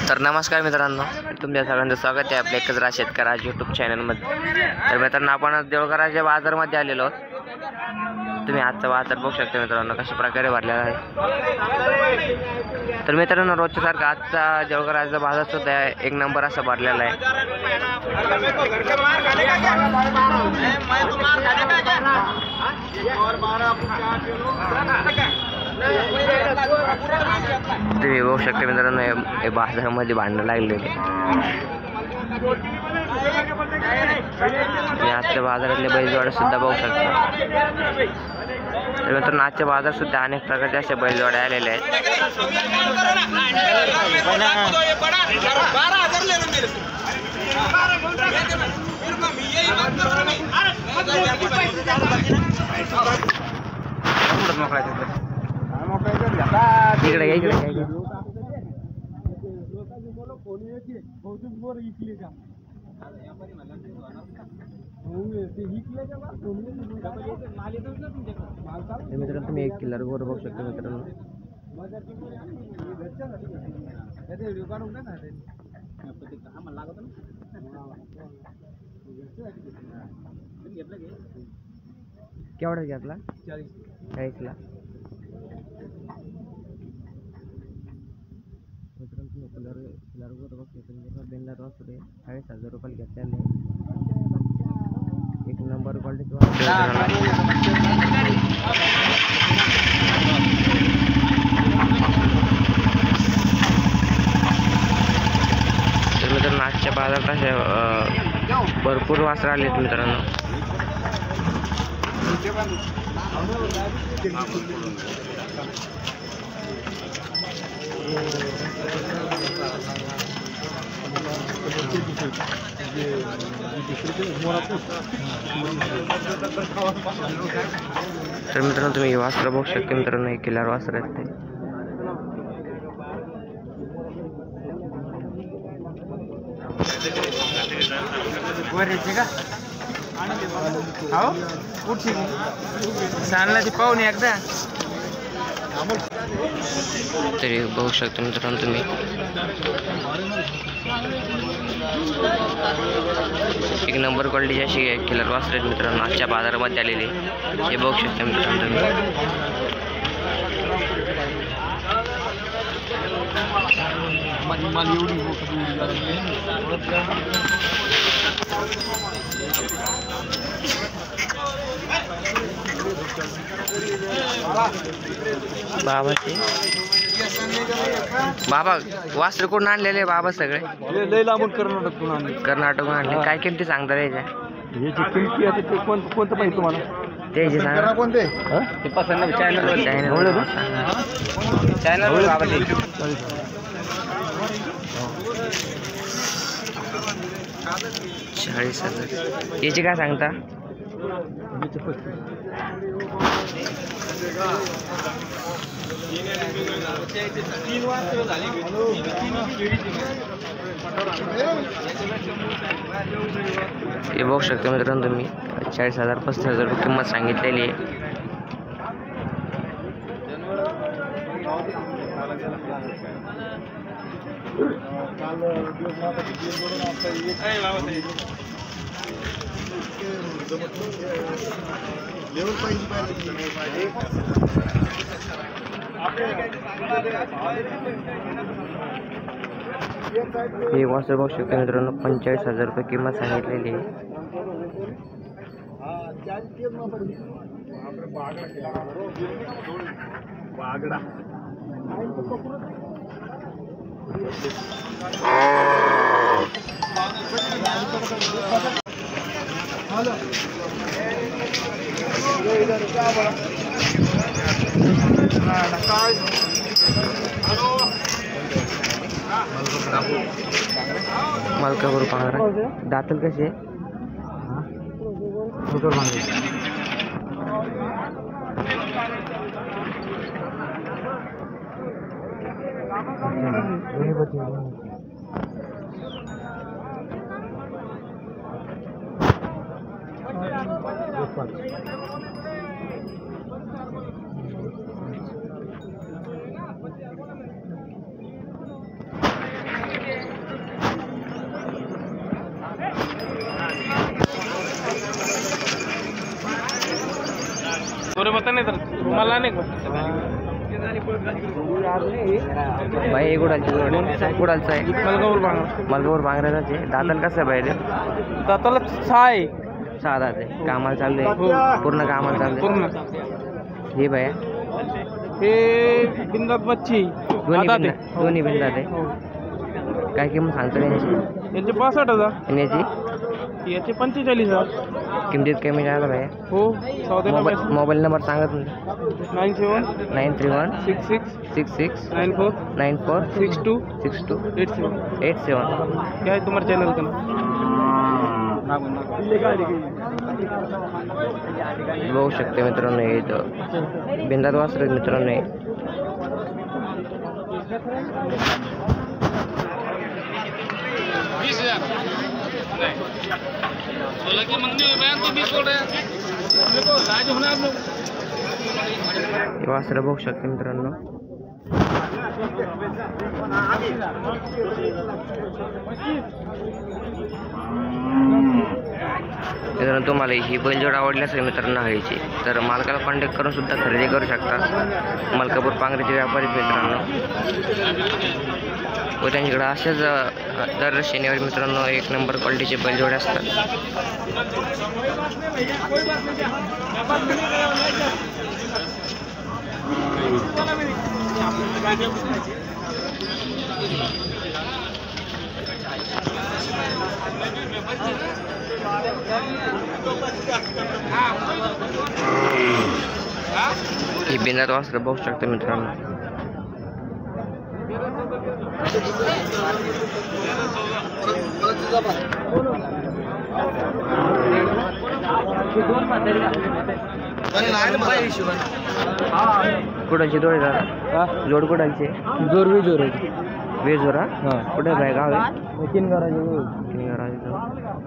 तर नमस्कार मित्रांनो, तुमच्या सगळ्यांचं स्वागत आहे आपल्या एकच शेतकऱ्या यूट्यूब चॅनलमध्ये। तर मित्रांनो, आपण देवळकराच्या बाजारमध्ये आलेलो आहोत। तुम्ही आजचा बाजार बघू शकता मित्रांनो कशा प्रकारे भरलेला आहे। तर मित्रांनो, रोजच्या सारखा आजचा देवळकराचा बाजार सुद्धा एक नंबर असा भरलेला आहे। तुम्ही बघू शकता मित्रांनो, हे बाजारामध्ये भांडणं लागलेले। आजच्या बाजारातले बैलजोड्या सुद्धा बघू शकता। तर मित्रांनो, आजच्या बाजार सुद्धा अनेक प्रकारचे असे बैलजोड्या आलेले आहेत। इकडे मित्रांनो, तुम्ही 1 किलो वर बघू शकता मित्रांनो। केवढा घेतला? 40ला। मित्रांनो, तुम्ही किलर वर बघू शकता। बेंदार वासरे 40,000 रुपये घेतलेले। एक नंबर क्वालिटी तर मित्रांनो, आजच्या बाजारात असे भरपूर वासरं आले आहेत मित्रांनो। तर मित्रांनो, तुम्ही वासरं बघू शकता मित्रांनो, 1 किलो वासरं आहेत ते। पाहुणे एकदा तरी बघू शकता मित्रांनो तुम्ही। एक नंबर क्वालिटी अशी 1 किलो वासरे मित्रांनो आजच्या बाजारामध्ये आलेली हे बघू शकता मित्रांनो तुम्ही। बाबा वासरे कोण आणलेले बाबा? सगळे लय लांबून कर्नाटकून आणले। काय किमती सांगता याच्या? याची किमती आता ते कोणतं पाहिजे तुम्हाला? ते जे सांगा कोणते ते पसंत चॅनल बाबा ते 40,000। याची काय सांगता? हे बघू शकता मित्रांनो तुम्ही 40,000 35,000 रुपये किंमत सांगितलेली आहे। हे वासर बघू शकता मित्रांनो 45,000 रुपये किंमत सांगितलेली आहे। मालकावर पांढरा दातल कसे बरोबर बता नाही तर मला नाही भाई हे कुडालची कुडालचं आहे मलकापूर बांगऱ्याचे दाताला कसं आहे पाहिजे दाताला 6 आहे. 6 दात आहे कामाला चाललंय पूर्ण कामाला चाललंय पूर्ण हे बाय हे बिंदात बच्ची दोन्ही बिंदात आहे काय किंमत सांगतो यांची याचे 65,000 आणि याची याचे 45,000 किमतीत कमी झाला भाई हो. मोबाईल नंबर सांगा तुम्ही 97 931 66 66 94 62 87 क्या है तुम्हारे चैनल का बघू शकते मित्रांनो हे इथं बिंदात वासरत मित्रांनो हे वासरं बघू शकते मित्रांनो मित्रांनो तुम्हाला ही बैलजोड आवडली असेल मित्रांनो हळीची तर मालकाला कॉन्टॅक्ट करून सुद्धा खरेदी करू शकता. मलकापूर पांगरीचे व्यापारी मित्रांनो व त्यांच्याकडे असेच दर शनिवारी मित्रांनो 1 नंबर क्वालिटीचे बैलजोडे असतात. ही बिंदात वासरं बघू शकता मित्रांनो कुडालची जोड दादा जोड कुडालची जोर वेजोरा हां कुठे आहे गाव आहे 3 घराचे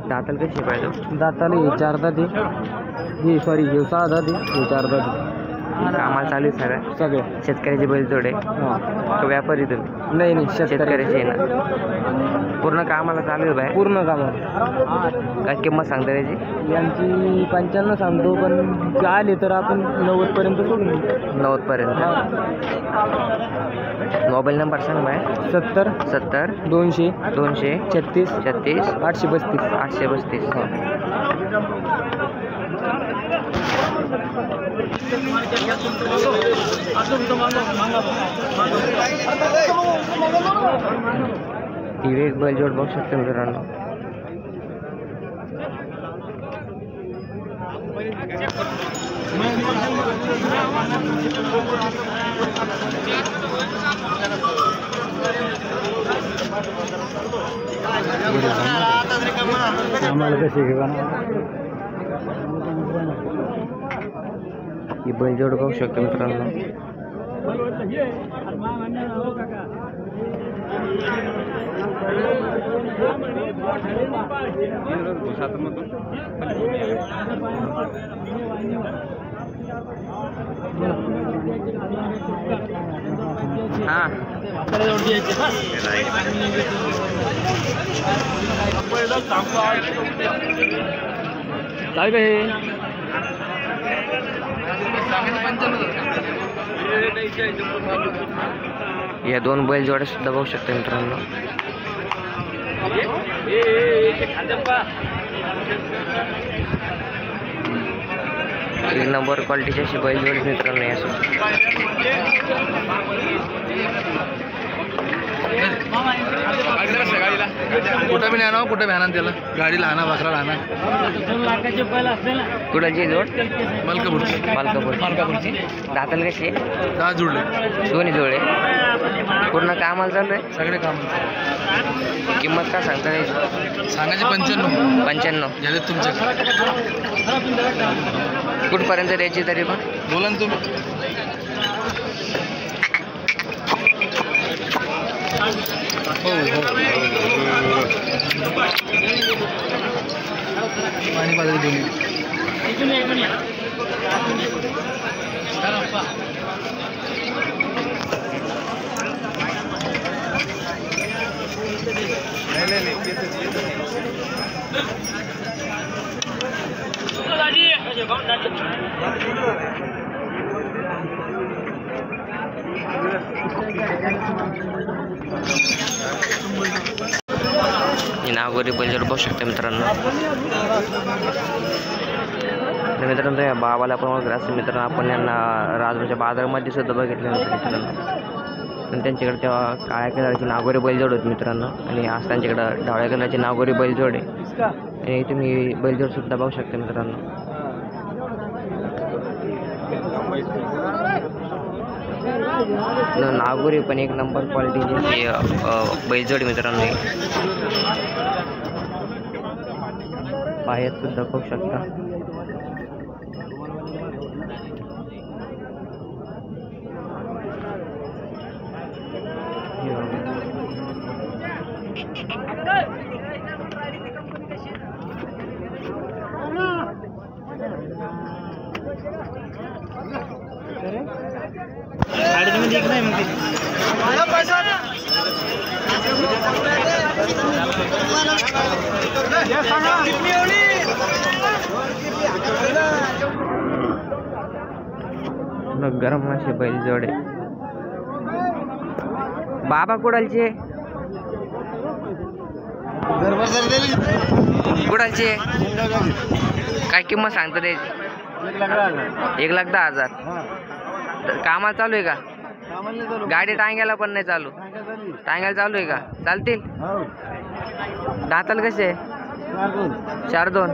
दाताल कशी पाहिजे दाताला 4 दाते हे सॉरी हे 6 दाते हे 4 दाते कामाला चालू आहे सगळे शेतकऱ्याचे बैलजोडे व्यापारी तुम्ही नाही शेतकऱ्याचे आहे ना पूर्ण कामाला चालू आहे बाय पूर्ण कामाला काय किंमत सांगता त्याची यांची 95 सांगतो पण आले तर आपण 90 पर्यंत सोडून 90 पर्यंत मोबाईल नंबर सांग बाय 70 200 36 832 ही एक बैलजोड बघू शकते मित्रांनो आम्हाला कसे घेवा ही बैलजोड बघू शकतो मित्रांनो हां काय काय या 2 बैलजोड्या सुद्धा बघू शकता मित्रांनो एक नंबर क्वालिटीची अशी बैलजोडी मित्रांनो यासोबत कुठं बी आणा कुठं बी आणा त्याला गाडीला आणा बसराला आणा कुडालची जोड मलकापूरची दाताल कशी 10 जुळले दोन्ही जोडे पूर्ण कामाला चालू आहे सगळे काम किंमत काय सांगता याची सांगायचे 95 झाले तुमचे कुठपर्यंत द्यायची तरी पण बोला ना तुम्ही हो पाणी बाजरी दोन्ही ही नागोरी बैलजोड बघू शकता मित्रांनो. तर मित्रांनो या बाबाला पण ओळखलं असेल मित्रांनो. आपण यांना राजूच्या बाजारामध्ये सुद्धा बघितले होते मित्रांनो. आणि त्यांच्याकडे तेव्हा काळ्या कलरची नागोरी बैलजोड होती मित्रांनो. आणि आज त्यांच्याकडं ढवळ्या कलरची नागोरी बैलजोड आहे. आणि तुम्ही बैलजोड सुद्धा बघू शकता मित्रांनो. नागोरी पण एक नंबर क्वालिटीची बैलजोड मित्रांनो. पायात सुद्धा बघू शकता. गरम असे बैलजोड आहे. बाबा कुडालचे कुडालचे काय किंमत सांगता त्याची? 1,10,000. तर कामाला चालू आहे का? गाडी टांग्याला पण नाही चालू. टांग्याला चालू आहे का? चालतील? दाताल कसे? 4-2.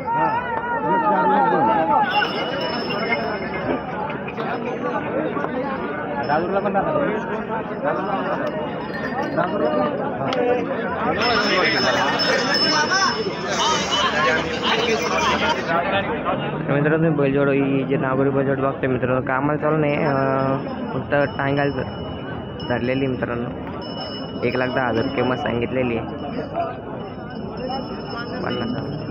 मित्रांनो बैलजोड ही जे नागोरी बैलजोड बघते मित्रांनो. कामाला चालू नाही, फक्त टांगायला धरलेली मित्रांनो. 1,10,000 किंमत सांगितलेली आहे. 50,000.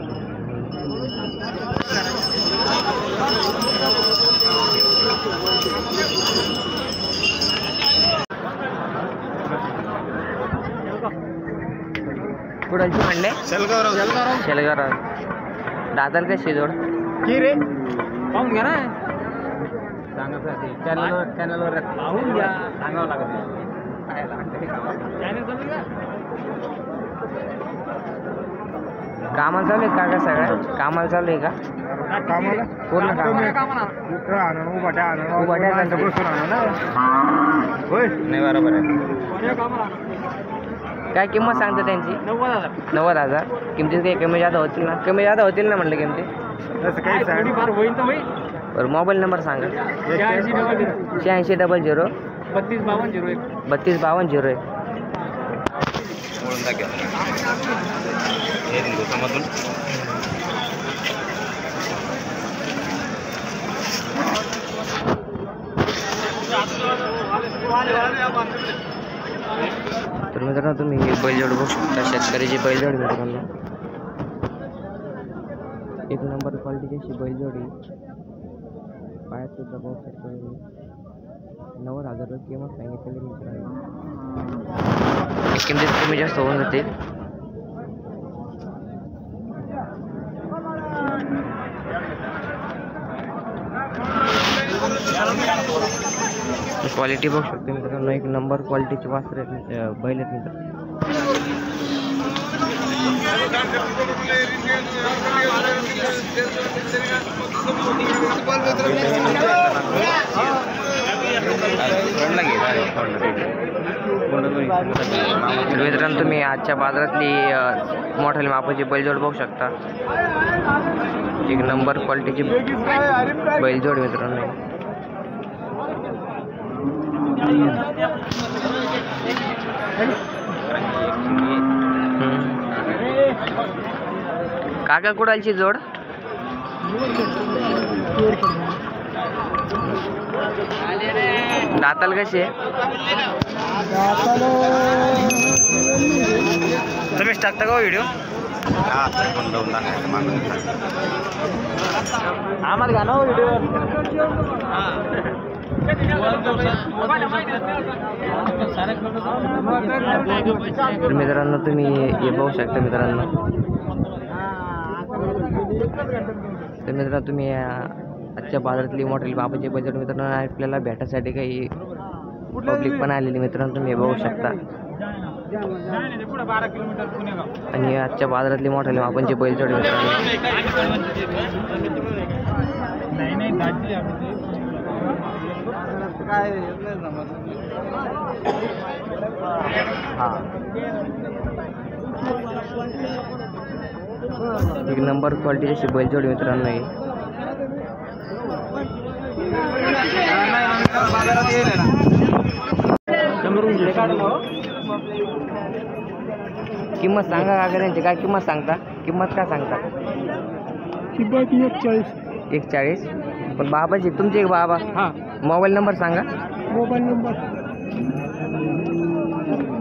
कुडालची म्हणले? शेलगाव. दादाल कशी जोड? पाहून घ्या ना. चॅनलवर पाहून घ्या. सांगावं लागत. कामाला चालू आहे का सगळं? कामाला चालू आहे का? कामाला पूर्ण काम नाही. बरोबर आहे. काय किंमत सांगता त्यांची? 90,000. किमतीत काही कमी जादा होतील ना? कमी जादा होतील ना म्हटलं किमती? बरं मोबाईल नंबर सांगा. 8600 325201. तर मित्रांनो तुम्ही बैलजोड बघू शकता. शेतकऱ्याची बैलजोड मित्रांनो. एक नंबर क्वालिटीची अशी बैलजोडी. पायात सुद्धा बघू शकता. 90,000 किंमत सांगितलेली मित्रांनो. किमतीत कमी जास्त होऊन जाते. क्वालिटी बघू शकते मित्रांनो. एक नंबर क्वालिटीची वासर आहेत बैल आहेत मित्रांनो. मित्रांनो तुम्ही आजच्या बाजारातली मोठ्या मापाची बैलजोड बघू शकता. एक नंबर क्वालिटीची बैलजोड मित्रांनो. काका कुडालची जोड? दाताल कसे? तुम्हीच टाकता का व्हिडिओ? आम्हाला घाला व्हिडिओ. मित्रांनो तुम्ही हे बघू शकता मित्रांनो. तर मित्रांनो तुम्ही आजच्या बाजारातली मोठी बाबाची बजेट मित्रांनो आपल्याला भेटायसाठी काही पब्लिक पण आलेली मित्रांनो तुम्ही हे बघू शकता. आणि आजच्या बाजारातली मोठाले मापांची बैलजोडी मित्रांनो. एक नंबर क्वालिटीची अशी बैलजोडी मित्रांनो ही. किंमत सांगा का यांची, काय किंमत सांगता? किंमत काय सांगता? 41. पण बाबाची तुमचे एक बाबा. मोबाईल नंबर सांगा. मोबाईल नंबर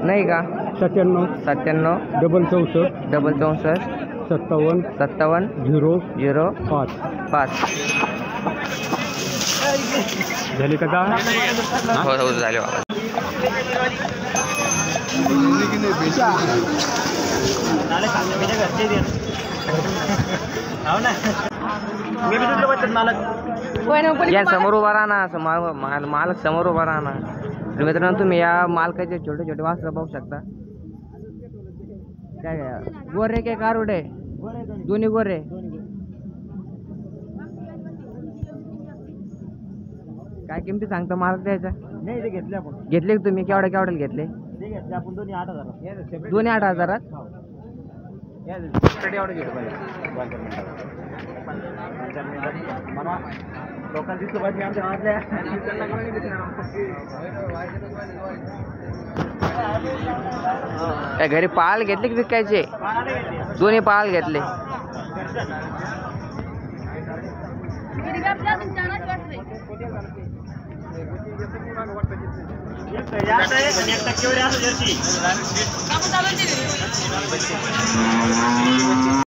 नाही का? 97 97 64 57 57 005 5. झाले का? हो झाले बाबा. या समोर उभा राहा ना. मालक समोर उभा राहा ना. तर मित्रांनो तुम्ही या मालकाचे छोटे छोटे वासर पाहू शकता. काय गोरे काय कारुडे? दोन्ही गोरे. काय किमती सांगता मालक द्यायचा? नाही, ते घेतले आपण. घेतले का तुम्ही? केवढ्याला घेतले? ते घेतले आपण दोन्ही 8,000. दोन्ही 8,000. काय घरी पाल घेतले की विकायचे? दोन्ही पाल घेतले.